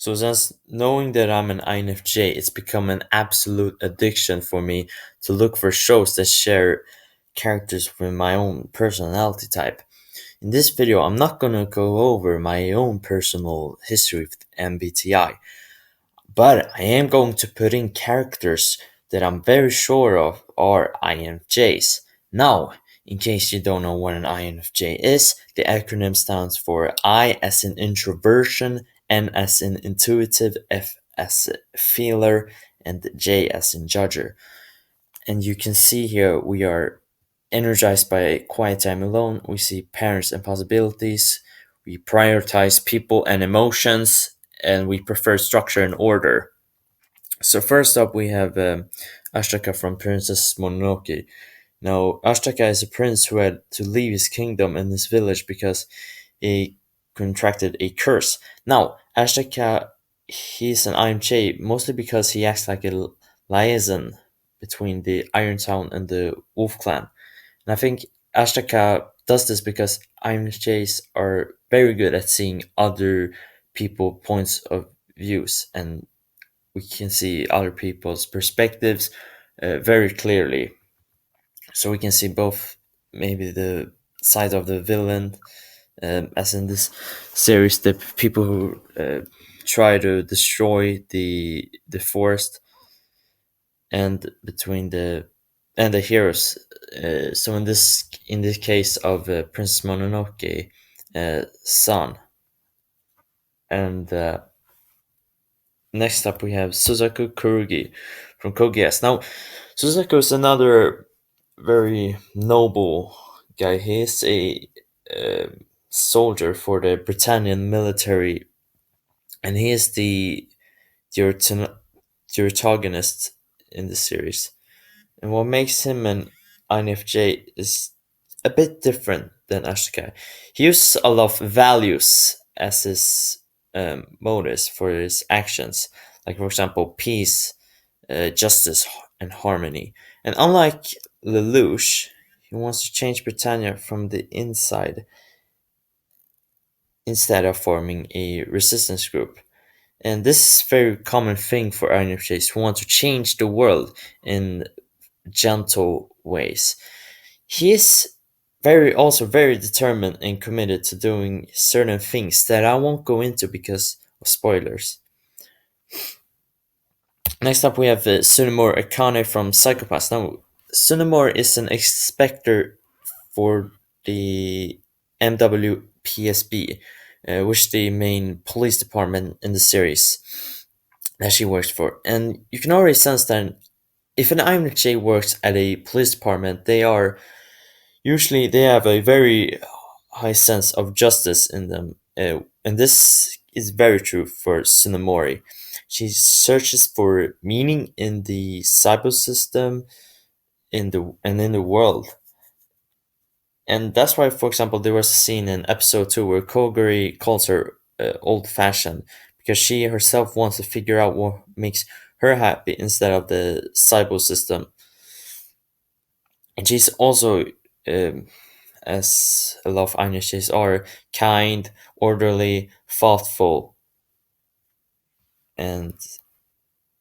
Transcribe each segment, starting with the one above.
So since knowing that I'm an INFJ, it's become an absolute addiction for me to look for shows that share characters with my own personality type. In this video, I'm not gonna go over my own personal history with MBTI, but I am going to put in characters that I'm very sure of are INFJs. Now, in case you don't know what an INFJ is, the acronym stands for I as in introversion, N as in intuitive, F as feeler, and J as in judger. And you can see here we are energized by quiet time alone. We see patterns and possibilities. We prioritize people and emotions, and we prefer structure and order. So first up, we have Ashitaka from Princess Mononoke. Now, Ashitaka is a prince who had to leave his kingdom and his village because he contracted a curse. Now, Ashitaka, he's an INFJ mostly because he acts like a liaison between the Iron Town and the Wolf Clan. And I think Ashitaka does this because INFJs are very good at seeing other people points of views, and we can see other people's perspectives very clearly. So we can see both maybe the side of the villain, as in this series, the people who try to destroy the forest, and between the heroes. So in this case of Princess Mononoke, son, and next up we have Suzaku Kurugi from Geass. Now, Suzaku is another very noble guy. He is a uh, soldier for the Britannian military, and he is the protagonist in the series. And what makes him an INFJ is a bit different than Ashika. He uses a lot of values as his motives for his actions, like for example, peace, justice, and harmony. And unlike Lelouch, he wants to change Britannia from the inside instead of forming a resistance group. And this is a very common thing for INFJs who want to change the world in gentle ways. He is very determined and committed to doing certain things that I won't go into because of spoilers. Next up, we have Tsunemori Akane from Psychopaths. Now, Tsunemori is an inspector for the MWPSB, which is the main police department in the series that she works for. And you can already sense that if an INFJ works at a police department, they have a very high sense of justice in them, and this is very true for Tsunemori. She searches for meaning in the cyber system, in the world, and that's why, for example, there was a scene in episode 2 where Koguri calls her old-fashioned because she herself wants to figure out what makes her happy instead of the cyber system, and she's also as a lot of INFJs are, kind, orderly, thoughtful. And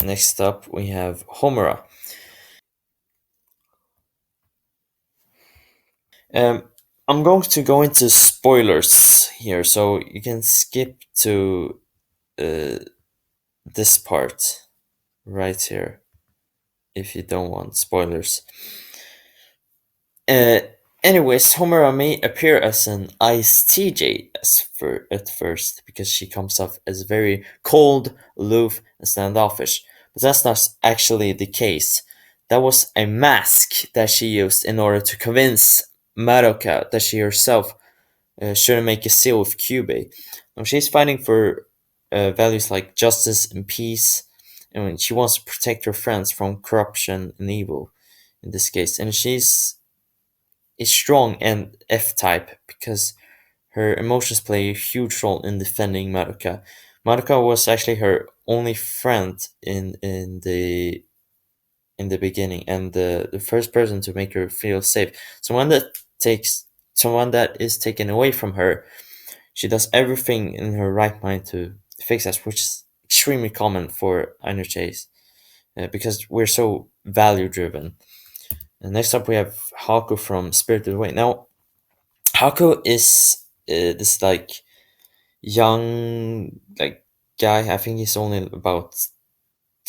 next up, we have Homura. Um, I'm going to go into spoilers here, so you can skip to uh, this part right here if you don't want spoilers. Uh, Anyways, Homura may appear as an ISTJ at first because she comes off as very cold, aloof, and standoffish. But that's not actually the case. That was a mask that she used in order to convince Madoka that she herself shouldn't make a deal with Kyubey. Now, she's fighting for values like justice and peace, and she wants to protect her friends from corruption and evil in this case. And she's is strong and F-type because her emotions play a huge role in defending Madoka. Madoka was actually her only friend in the beginning, and the first person to make her feel safe. Someone that is taken away from her, she does everything in her right mind to fix that, which is extremely common for INFJs because we're so value driven. And next up, we have Haku from Spirited Away. Now, Haku is this like young like guy. I think he's only about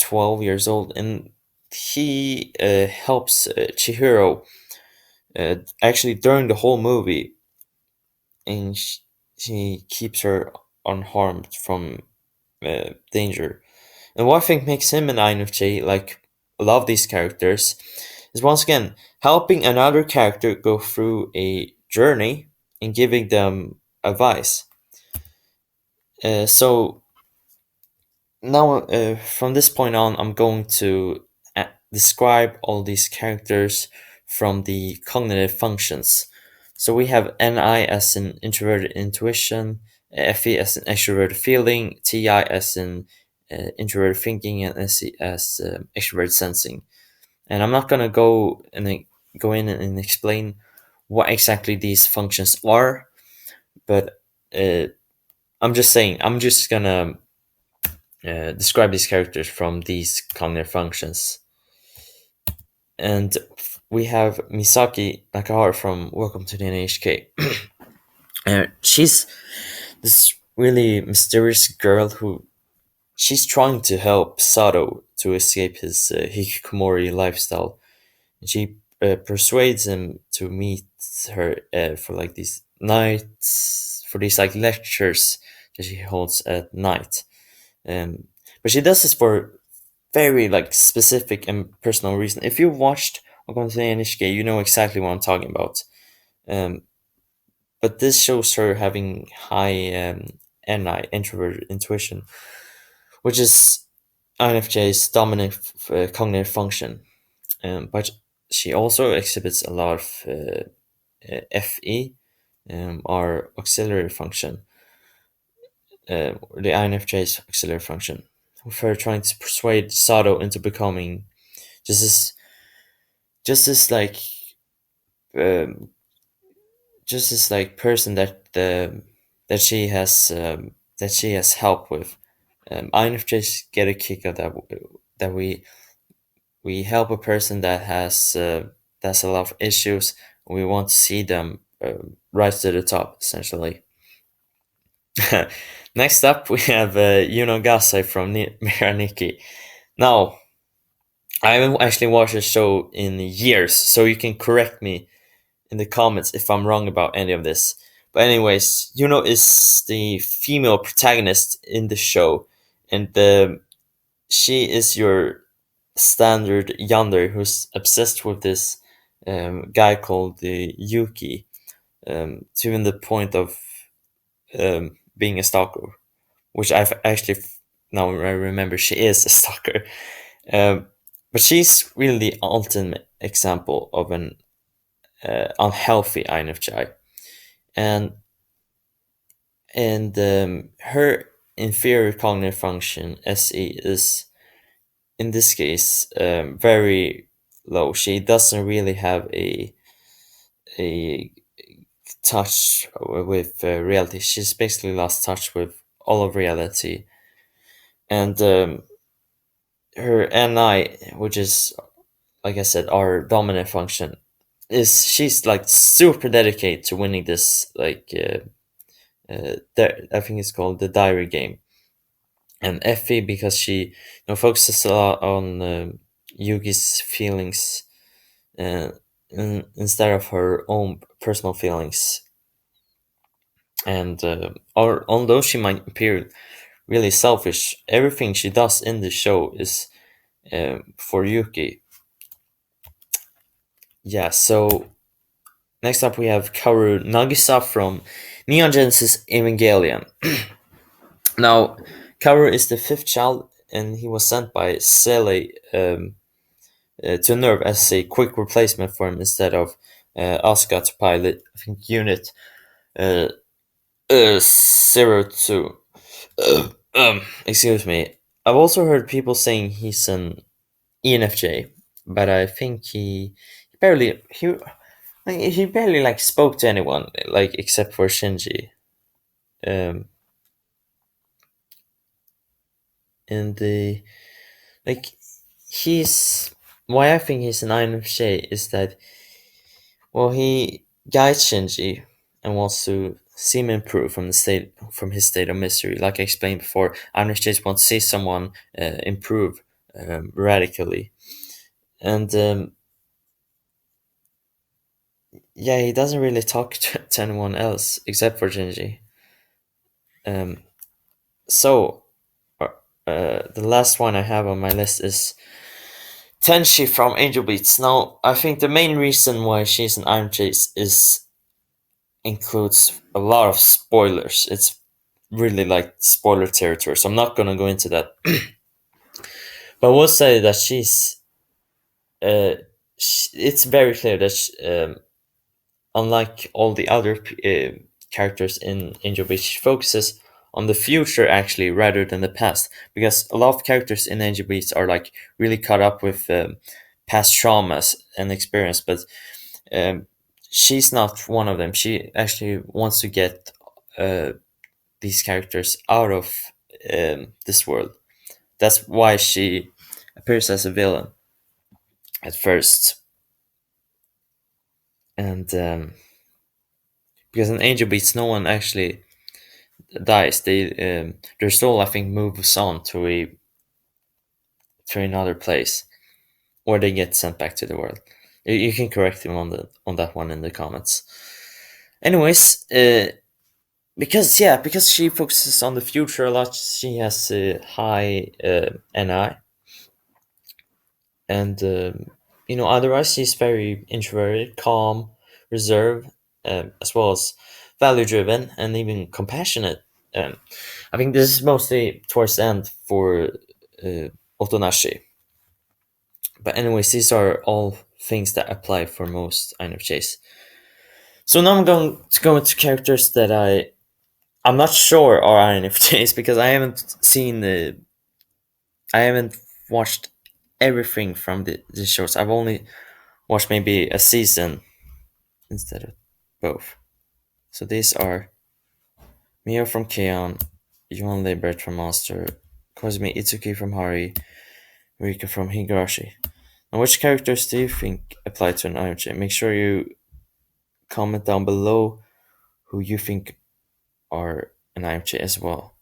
12 years old, and he helps Chihiro actually during the whole movie, and she keeps her unharmed from danger. And what I think makes him an INFJ, like a lot of these characters, is once again helping another character go through a journey and giving them advice. So now, from this point on, I'm going to describe all these characters from the cognitive functions. So we have NI as an introverted intuition, FE as an extroverted feeling, TI as an introverted thinking, and SE as extroverted sensing. And I'm not gonna go in and explain what exactly these functions are, but I'm just saying I'm just gonna describe these characters from these cognitive functions. And we have Misaki Nakahara from Welcome to the NHK. She's this really mysterious girl who she's trying to help Sato to escape his hikikomori lifestyle. And she persuades him to meet her for like these nights, for these like lectures that she holds at night. But she does this for very like specific and personal reason. If you watched Welcome to the NHK, you know exactly what I'm talking about. Um, but this shows her having high NI, introverted intuition, which is INFJ's dominant cognitive function. But she also exhibits a lot of FE, or auxiliary function, the INFJ's auxiliary function, with her trying to persuade Sato into becoming just this, just this like, um, just this like person that she has that she has help with. INFJs get a kick out that we help a person that has a lot of issues. We want to see them rise to the top, essentially. Next up, we have Yuno Gasai from Miraniki. Now, I haven't actually watched the show in years, so you can correct me in the comments if I'm wrong about any of this. But anyways, Yuno is the female protagonist in the show, and she is your standard yandere who's obsessed with this guy called Yuki, to even the point of being a stalker, which I've actually now I remember she is a stalker. Um, but she's really the ultimate example of an unhealthy INFJ, and her inferior cognitive function SE is in this case very low. She doesn't really have a touch with reality. She's basically lost touch with all of reality, and her NI, which is like I said, our dominant function, is she's like super dedicated to winning this I think it's called the diary game. And Effie, because she focuses a lot on Yugi's feelings uh, instead of her own personal feelings. And although she might appear really selfish, everything she does in the show is for Yuki. Yeah, so next up we have Kaworu Nagisa from Neon Genesis Evangelion. Now, Kaworu is the fifth child, and he was sent by Sele to Nerve as a quick replacement for him instead of Asuka to pilot, I think, Unit 02. Excuse me. I've also heard people saying he's an ENFJ, but I think he barely like spoke to anyone like except for Shinji. Um, in the like he's why I think he's an INFJ is that well he guides Shinji and wants to see him improve from his state of misery. Like I explained before, INFJs want to see someone improve radically, and yeah, he doesn't really talk to anyone else except for Shinji. Um, so uh, the last one I have on my list is Tenshi from Angel Beats. Now, I think the main reason why she's an Iron Chase is includes a lot of spoilers. It's really like spoiler territory, so I'm not gonna go into that. But I will say that uh, it's very clear that unlike all the other characters in Angel Beats, she focuses on the future actually rather than the past. Because a lot of characters in Angel Beats are like really caught up with past traumas and experience, but um, she's not one of them. She actually wants to get uh, these characters out of this world. That's why she appears as a villain at first, and because in Angel Beats, no one actually dies. Their soul, I think, moves on to another place, or they get sent back to the world. You can correct him on that one in the comments. Anyways, because she focuses on the future a lot, she has a high NI, and otherwise she's very introverted, calm, reserved, as well as value driven and even compassionate. Um, I think this is mostly towards the end for Otonashi. But anyways, these are all things that apply for most INFJs. So now I'm going to go into characters that I'm not sure are INFJs because I haven't watched everything from the shows. I've only watched maybe a season instead of both. So these are Mio from K-on, Johan Liebert-Monster, Koizumi Itsuki from Haruhi, Rika from Higurashi. Now, which characters do you think apply to an INFJ? Make sure you comment down below who you think are an INFJ as well.